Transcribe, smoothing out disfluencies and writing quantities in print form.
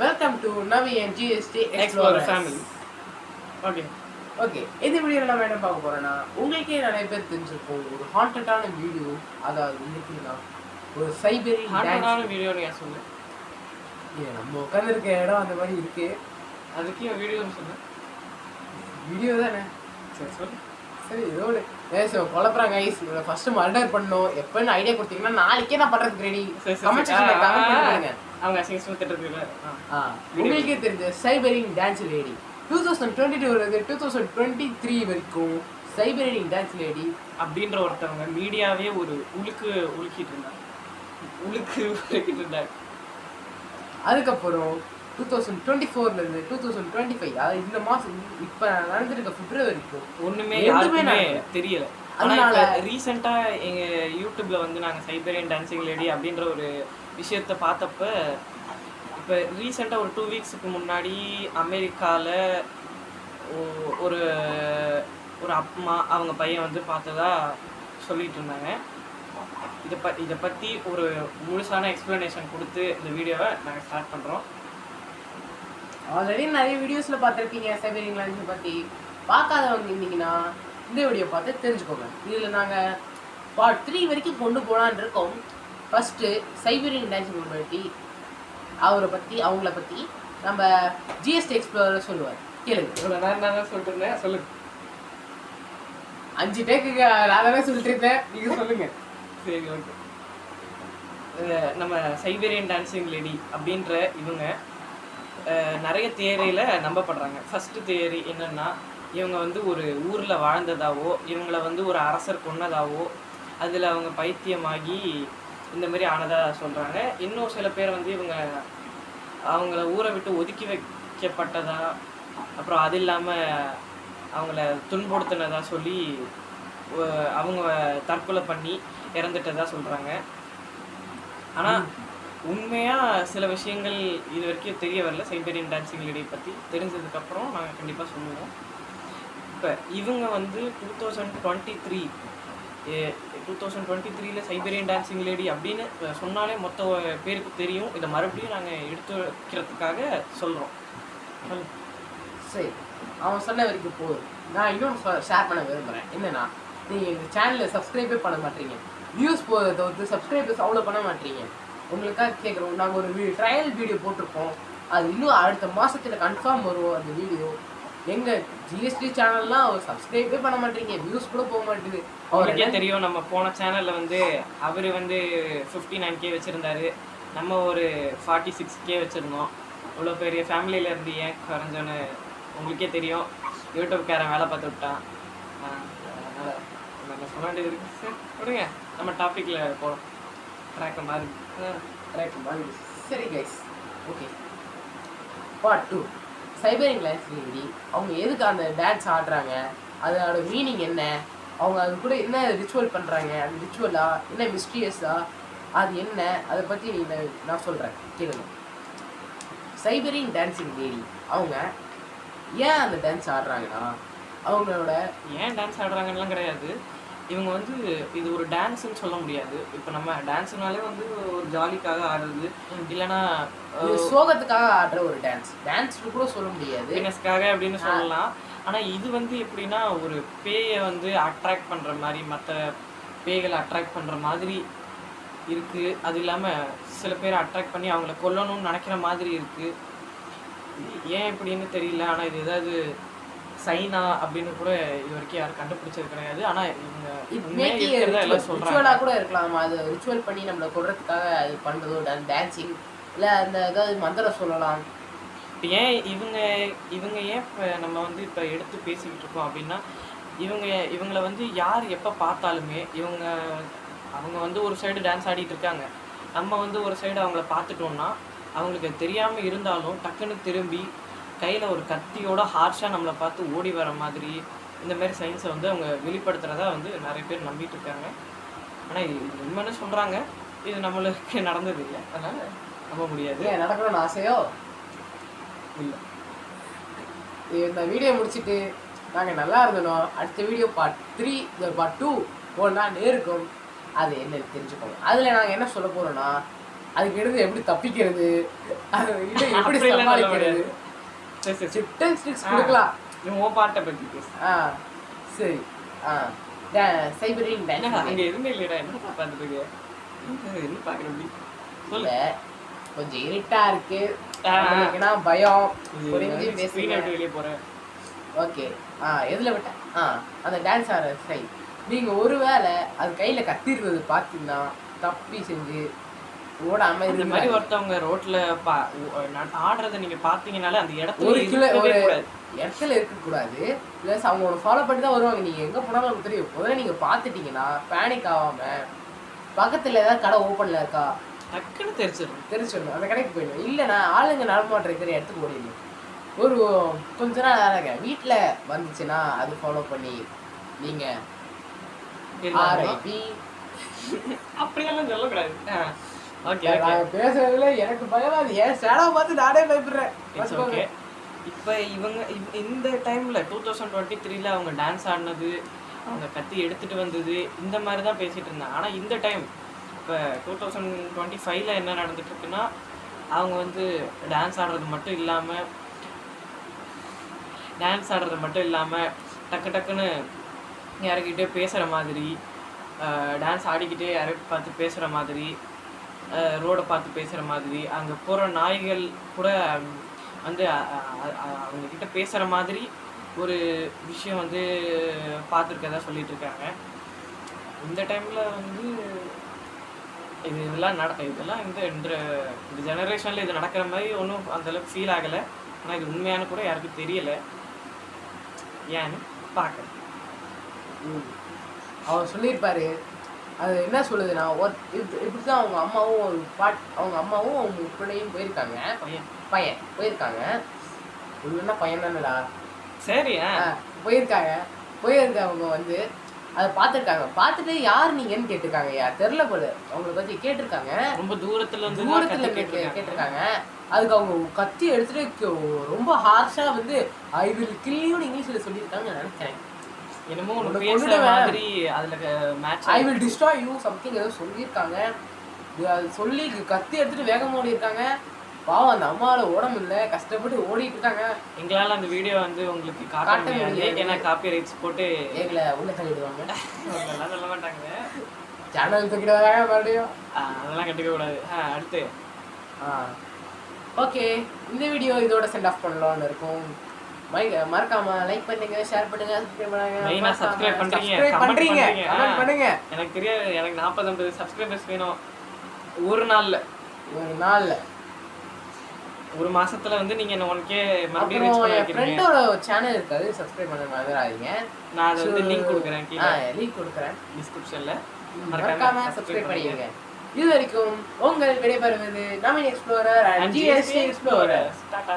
Welcome to Navi and GST explorer family. Okay இந்த வீடியோவில் நம்ம என்ன பார்க்க போகிறோன்னா, உங்களுக்கே நிறைய பேர் தெரிஞ்சிருக்கும் ஒரு ஹாண்டடான வீடியோ. அதாவது இருக்குன்னா ஒரு சைபரி ஹாண்டடான வீடியோன்னு ஏன் சொல்லு? நம்ம உட்காந்துருக்க இடம் அந்த மாதிரி இருக்கு. அதுக்கே வீடியோன்னு சொல்லு. வீடியோ தானே, சரி சொல்லு. சரி இதோடு குழப்பறாங்க ஐஸ். ஃபர்ஸ்ட் மர்டர் பண்ணோம் எப்போன்னு ஐடியா கொடுத்தீங்கன்னா நாளைக்கே நான் பண்ணுறதுக்கு ரெடி. கமெண்ட் செக்ஷனில் கமெண்ட் பண்ணுங்க. அவங்க அசிங்கம் திட்டுறதுக்கு உங்களுக்கே தெரிஞ்ச சைபரிங் டான்ஸ் லேடி 2022 2023 வரைக்கும் சைபரிங் டான்ஸ் லேடி அப்படின்ற ஒருத்தவங்க மீடியாவே ஒரு உலுக்கிட்டு இருந்தாங்க. அதுக்கப்புறம் 2024 2025 அதாவது இந்த மாதம் இப்போ நடந்துருக்க பிப்ரவரிக்கும் ஒன்றுமே யாருக்குமே தெரியல. அதனால ரீசெண்டாக எங்கள் யூடியூப்ல வந்து நாங்கள் சைபரியன் டான்சிங் லேடி அப்படின்ற ஒரு விஷயத்த பார்த்தப்ப, இப்போ ரீசெண்டாக ஒரு 2 வீக்ஸுக்கு முன்னாடி அமெரிக்காவில் ஒரு ஒரு அம்மா அவங்க பையன் வந்து பார்த்ததா சொல்லிட்டு இருந்தாங்க. இதை பற்றி ஒரு முழுசான எக்ஸ்ப்ளனேஷன் கொடுத்து இந்த வீடியோவை நாங்கள் ஸ்டார்ட் பண்ணுறோம். ஆல்ரெடி நிறைய வீடியோஸில் பார்த்துருப்பீங்க சைபரிங் டான்ஸை பற்றி. பார்க்காதவங்க இருந்தீங்கன்னா இந்த வீடியோ பார்த்து தெரிஞ்சுக்கோங்க. இதில் நாங்கள் பார்ட் 3 வரைக்கும் கொண்டு போகலான்னு இருக்கோம். ஃபஸ்ட்டு சைபரின் டான்ஸிங் கம்யூனிட்டி அவங்கள பற்றி நம்ம ஜிஎஸ்டி எக்ஸ்ப்ளோரர் சொல்லுவார். கேளுங்க. நான் தான் சொல்லிட்டு இருந்தேன், சொல்லுங்க. 5 டேக்குக்கு நான் தானே சொல்லிட்டு இருந்தேன், நீங்கள் சொல்லுங்கள். சரி, ஓகே. நம்ம சைபரியன் டான்சிங் லேடி அப்படின்ற இவங்க நிறைய தியரியில் நம்பப்படுறாங்க. ஃபஸ்ட்டு தியரி என்னென்னா, இவங்க வந்து ஒரு ஊரில் வாழ்ந்ததாவோ, இவங்களை வந்து ஒரு அரசர் கொன்னதாவோ, அதில் அவங்க பைத்தியமாகி இந்த மாதிரி ஆனதாக சொல்கிறாங்க. இன்னும் சில பேர் வந்து அவங்கள ஊரை விட்டு ஒதுக்கி வைக்கப்பட்டதா, அப்புறம் அது இல்லாமல் அவங்கள துன்புறுத்தினதா சொல்லி அவங்க தற்கொலை பண்ணி இறந்துட்டதா சொல்கிறாங்க. ஆனால் உண்மையாக சில விஷயங்கள் இது வரைக்கும் தெரிய வரல. சைபரியன் டான்சிங் லேடி பற்றி தெரிஞ்சதுக்கப்புறம் நாங்கள் கண்டிப்பாக சொல்லுவோம். இப்போ இவங்க வந்து 2023 சைபரியன் டான்சிங் லேடி அப்படின்னு சொன்னாலே மொத்த பேருக்கு தெரியும். இதை மறுபடியும் நாங்கள் எடுத்து வைக்கிறதுக்காக சொல்கிறோம். சரி, அவன் சொன்ன வரைக்கும் போதும். நான் இன்னொன்று ஷேர் பண்ண விரும்புகிறேன். என்னென்னா, நீங்கள் எங்கள் சேனலில் சப்ஸ்கிரைபே பண்ண மாட்டீங்க. வியூஸ் போகிறத தவிர்த்து சப்ஸ்கிரைபர்ஸ் அவ்வளோ பண்ண மாட்டீங்க. உங்களுக்காக கேட்குறோம். நாங்கள் ஒரு ட்ரையல் வீடியோ போட்டிருப்போம். அது இன்னும் அடுத்த மாதத்தில் கன்ஃபார்ம் வரும் அந்த வீடியோ. எங்கள் ஜிஎஸ்டி சேனல்லாம் அவர் சப்ஸ்கிரைபே பண்ண மாட்டீங்க, வியூஸ் கூட போக மாட்டேங்குது. அவருக்கே தெரியும். நம்ம போன சேனலில் வந்து அவர் வந்து 59K வச்சுருந்தாரு, நம்ம ஒரு 46K வச்சுருந்தோம். இவ்வளோ பெரிய ஃபேமிலியில் இருந்து ஏன் குறைஞ்சோன்னு உங்களுக்கே தெரியும். யூடியூப்காரன் வேலை பார்த்து விட்டான். அதனால் நம்ம சொல்ல வேண்டியது இருக்குது. சரி விடுங்க, நம்ம டாப்பிக்கில் போகிறோம். ட்ராக் மாதிரி. சரி கைஸ், ஓகே. பார்ட் 2 சைபரிங் டான்ஸ் லேடி. அவங்க எதுக்கு அந்த டான்ஸ் ஆடுறாங்க, அதோட மீனிங் என்ன, அவங்க அது கூட என்ன ரிச்சுவல் பண்ணுறாங்க, அந்த ரிச்சுவலா என்ன மிஸ்டீரியஸா, அது என்ன, அதை பற்றி நான் சொல்கிறேன், கேளுங்க. சைபரிங் டான்சிங் லேடி அவங்க ஏன் அந்த டான்ஸ் ஆடுறாங்கன்னா, அவங்களோட ஏன் டான்ஸ் ஆடுறாங்கலாம் கிடையாது. இவங்க வந்து இது ஒரு டான்ஸுன்னு சொல்ல முடியாது. இப்போ நம்ம டான்ஸுனாலே வந்து ஒரு ஜாலிக்காக ஆடுறது, இல்லைன்னா சோகத்துக்காக ஆடுற ஒரு டான்ஸ் கூட சொல்ல முடியாது, ஃபிட்னஸ்க்காக அப்படின்னு சொல்லலாம். ஆனால் இது வந்து எப்படின்னா, ஒரு பேயை வந்து அட்ராக்ட் பண்ணுற மாதிரி, மற்ற பேய்களை அட்ராக்ட் பண்ணுற மாதிரி இருக்குது. அது இல்லாமல் சில பேர் அட்ராக்ட் பண்ணி அவங்கள கொல்லணும்னு நினைக்கிற மாதிரி இருக்குது. ஏன் இப்படின்னு தெரியல. ஆனால் இது ஏதாவது சைனா அப்படின்னு கூட இது வரைக்கும் யாரும் கண்டுபிடிச்சது கிடையாது. ஆனால் ரிச்சுவலாக கூட இருக்கலாம். அது ரிச்சுவல் பண்ணி நம்மளை கொள்றதுக்காக அது பண்ணுறதோ டான்ஸிங், இல்லை அந்த ஏதாவது மந்திரம் சொல்லலாம். இப்போ ஏன் இவங்க ஏன் இப்போ நம்ம வந்து இப்போ எடுத்து பேசிக்கிட்டு இருக்கோம் அப்படின்னா, இவங்களை வந்து யார் எப்போ பார்த்தாலுமே அவங்க வந்து ஒரு சைடு டான்ஸ் ஆடிட்டு இருக்காங்க, நம்ம வந்து ஒரு சைடு அவங்கள பார்த்துட்டோம்னா, அவங்களுக்கு தெரியாமல் இருந்தாலும் டக்குன்னு திரும்பி கையில் ஒரு கத்தியோட ஹார்ஷாக நம்மளை பார்த்து ஓடி வர மாதிரி இந்த மாதிரி சயின்ஸை வந்து அவங்க வெளிப்படுத்துகிறதா வந்து நிறைய பேர் நம்பிட்டு இருக்காங்க. ஆனால் இது உண்மைன்னு சொல்கிறாங்க. இது நம்மளுக்கு நடந்தது இல்லை, அதனால் நம்ப முடியாது. நடக்கணும்னு ஆசையோ இல்லை. இந்த வீடியோ முடிச்சுட்டு நாங்கள் நல்லா இருந்தோம். அடுத்த வீடியோ பார்ட் 3 பார்ட் 2 போனால் நேருக்கும். அது என்னன்னு தெரிஞ்சுக்கோங்க. அதில் நாங்கள் என்ன சொல்ல போகிறோன்னா, அதுக்கு எடுத்து எப்படி தப்பிக்கிறது, அது இதை எப்படி அப்படிலாம் சொல்ல சமாளிக்கிறது, முடியாது. சரி சரி சரி. டிப்ஸ் அண்ட் ட்ரிக்ஸ் கொடுக்கலாம். நீ உன் பாட்டை பத்தி பேசு. ஆ சரி. ஆ சைபரின் என்னடா டான்ஸ் அங்க எதுவுமே இல்லையடா, என்ன பார்த்துட்டு இருக்க? என்ன பார்க்குற அப்படி சொல்லு. கொஞ்சம் இருட்டா இருக்கு, ஆ, ஏன்னா பயம். இது புரிஞ்சு screen பேசுங்க. விட்டு வெளியே போறேன். ஓகே. எதுல விட்டேன்? அந்த டான்ஸ் ஆடுற ஸ்டைல். நீங்க ஒருவேளை அது கையில கத்தி இருந்தது பார்த்தீங்கன்னா தப்பி செஞ்சு ஓடாம இந்த மாதிரி இருந்தா ஒருத்தவங்க ரோட்ல ஆடுறத நீங்க பாத்தீங்கன்னாலே அந்த இடத்துல ஒரு கிலோ இருக்கவே ஒரு கூடாது. இடத்துல இருக்கக்கூடாது. ப்ளஸ் அவங்க ஒன்று ஃபாலோ பண்ணி தான் வருவாங்க. நீங்கள் எங்கே போனாலும் உங்களுக்கு தெரியும். முதல்ல நீங்கள் பார்த்துட்டீங்கன்னா பேனிக் ஆகாமல் பக்கத்தில் ஏதாவது கடை ஓப்பனில் இருக்கா டக்குன்னு தெரிச்சிடும். தெரிஞ்சிடணும், அந்த கடைக்கு போயிடணும். இல்லைன்னா ஆளுங்க நடமாட்டம் இருக்கிற இடத்துக்கு ஓடிடணும். ஒரு கொஞ்ச நாள் ஆக வீட்டில் வந்துச்சுன்னா அது ஃபாலோ பண்ணி நீங்கள் ஆர்ஐபி அப்படியெல்லாம் சொல்லக்கூடாது. ஓகே ஓகே, நான் பேசுறதுல எனக்கு பயமா அது ஏன் சேடா பார்த்து நானே பயப்படுறேன். It's okay. இப்போ இவங்க இந்த டைமில் 2023ல் அவங்க டான்ஸ் ஆடினது, அவங்க கத்தி எடுத்துகிட்டு வந்தது, இந்த மாதிரி தான் பேசிகிட்டு இருந்தாங்க. ஆனால் இந்த டைம் இப்போ 2025ல் என்ன நடந்துட்டு இருக்குன்னா, அவங்க வந்து டான்ஸ் ஆடுறது மட்டும் இல்லாமல் டக்கு டக்குன்னு யாருக்கிட்டே பேசுகிற மாதிரி, டான்ஸ் ஆடிக்கிட்டே யாரையும் பார்த்து பேசுகிற மாதிரி, ரோடை பார்த்து பேசுகிற மாதிரி, அங்கே போகிற நாய்கள் கூட வந்து அவங்கக்கிட்ட பேசுகிற மாதிரி ஒரு விஷயம் வந்து பார்த்துருக்கதா சொல்லிட்டு இருக்காங்க. இந்த டைமில் வந்து இதெல்லாம் இந்த ஜெனரேஷனில் இது நடக்கிற மாதிரி ஒன்றும் அந்தளவுக்கு ஃபீல் ஆகலை. ஆனால் இது உண்மையான கூட யாருக்கும் தெரியலை. ஏன்னு பார்க்குறேன். அவர் சொல்லியிருப்பாரு. அது என்ன சொல்லுதுன்னா, இப்படி தான் அவங்க அம்மாவும் அவங்க பிள்ளையும் போயிருக்காங்க. பையன் போயிருக்காங்க. இல்லைன்னா பையன் தானடா. சரி. போயிருக்கவங்க வந்து அதை பார்த்துருக்காங்க. பார்த்துட்டு யார் நீங்கன்னு கேட்டிருக்காங்க. தெரில போல அவங்கள பற்றி கேட்டிருக்காங்க. ரொம்ப தூரத்தில் கேட்டிருக்காங்க. அதுக்கு அவங்க கத்தி எடுத்துட்டு ரொம்ப ஹார்ஷாக வந்து ஐ வில் கில் யூ இங்கிலீஷில் சொல்லியிருக்காங்கன்னு நினைக்கிறேன். என்னமோ ஒன்று பேசுகிற மாதிரி அதில் match I will destroy you something ஏதோ சொல்லியிருக்காங்க. அது சொல்லி கத்தி எடுத்துட்டு வேகமாக ஓடி இருக்காங்க. பாவம் அந்த அம்மாவோட உடம்பு இல்லை, கஷ்டப்பட்டு ஓடிட்டு இருக்காங்க. எங்களால் அந்த வீடியோ வந்து உங்களுக்கு காட்ட முடியாது, ஏன்னா காப்பி ரைட்ஸ் போட்டு எங்களை உள்ள தள்ளிடுவாங்க. அதெல்லாம் சொல்ல மாட்டாங்க. சேனல் தூக்கிடுவாங்க மறுபடியும். அதெல்லாம் கண்டுக்க கூடாது. அடுத்து ஓகே, இந்த வீடியோ இதோட சென்ட் ஆஃப் பண்ணலாம்னு இருக்கும். மறக்காம லைக் பண்ணுங்க, ஷேர் பண்ணுங்க, சப்ஸ்கிரைப் பண்றீங்க, கமெண்ட் பண்ணுங்க. எனக்கு தெரியாது, எனக்கு 40-50 சப்ஸ்கிரைபர்ஸ் வேணும் ஒரு நாள்ல. ஒரு மாசத்துல வந்து நீங்க 1K மறுபடியும் ரீச் பண்ண வைக்கிறீங்க. ஃப்ரெண்டோட சேனல் இருக்காது, சப்ஸ்கிரைப் பண்ண மறந்துடாதீங்க. நான் அதை வந்து லிங்க் கொடுக்குறேன், கீழே லிங்க் கொடுக்குறேன் டிஸ்கிரிப்ஷன்ல. மறக்காம சப்ஸ்கிரைப் பண்ணிடுங்க. இது வரைக்கும் உங்கள் விடைபெறுவது Naveen explorer and GST explorer. Tata.